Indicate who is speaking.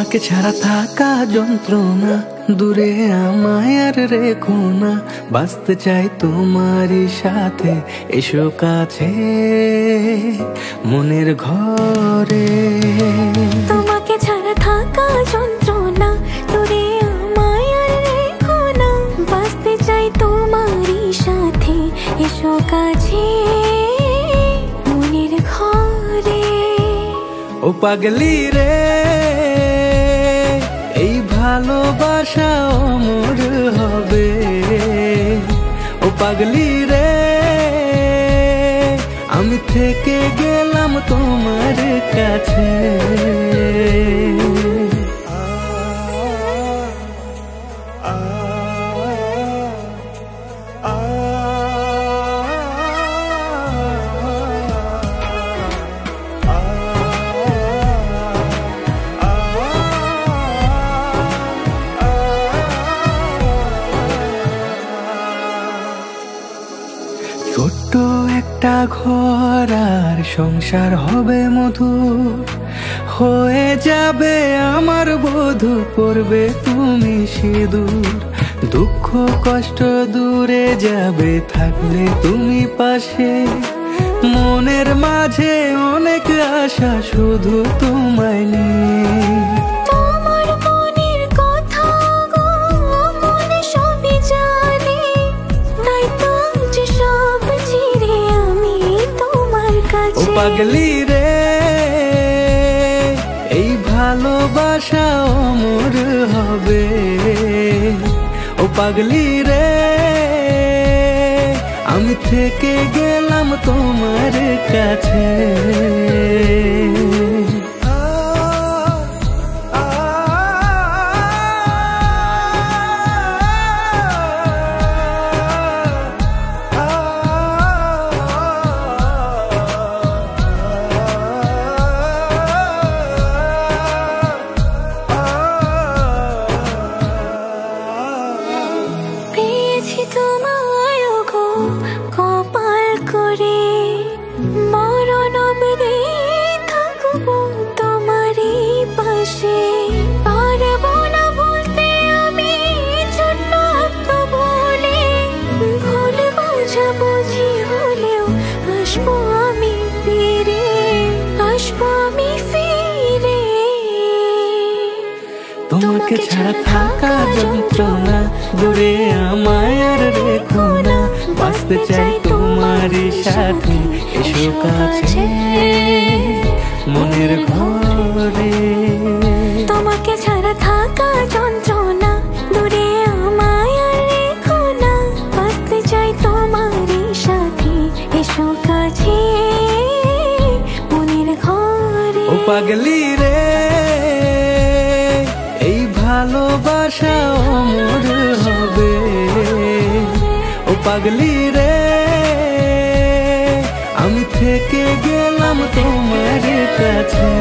Speaker 1: তোমাকে ছাড়া থাকা যন্ত্রণা, দূরে আমায় আর রেখো না। বাঁচতে চাই তোমারই সাথে, এসো কাছে মনের ঘরে।
Speaker 2: তোমাকে ছাড়া থাকা যন্ত্রণা, দূরে আমায় আর রেখো না। বাঁচতে চাই তোমারই সাথে, এসো কাছে মনের ঘরে।
Speaker 1: ও পাগলি রে, এই ভালোবাসা অমর হবে। ও পাগলি রে, আমি থেকে গেলাম তোমার কাছে। ছোট্ট একটা ঘর আর সংসার হবে মধুর, হয়ে যাবে আমার বধূ, পড়বে তুমি সিঁদুর। দুঃখ কষ্ট দূরে যাবে থাকলে তুমি পাশে, মনের মাঝে অনেক আশা শুধু তোমায় নিয়ে। ও পাগলি রে, এই ভালোবাসা অমর হবে। ও পাগলি রে, আমি থেকে গেলাম তোমার কাছে। তোমাকে ছাড়া থাকা যন্ত্রণা, দূরে আমায় আর রেখো না। বাঁচতে চাই তোমারই সাথে, এসো কাছে মনের ঘরে।
Speaker 2: তোমাকে ছাড়া থাকা যন্ত্রণা, দূরে আমায় আর রেখো না। বাঁচতে চাই তোমারই সাথে, এসো কাছে মনের ঘরে।
Speaker 1: ও পাগলি রে, এই ভালোবাসা অমর হবে। ও পাগলি রে, আমি থেকে গেলাম তোমার কাছে।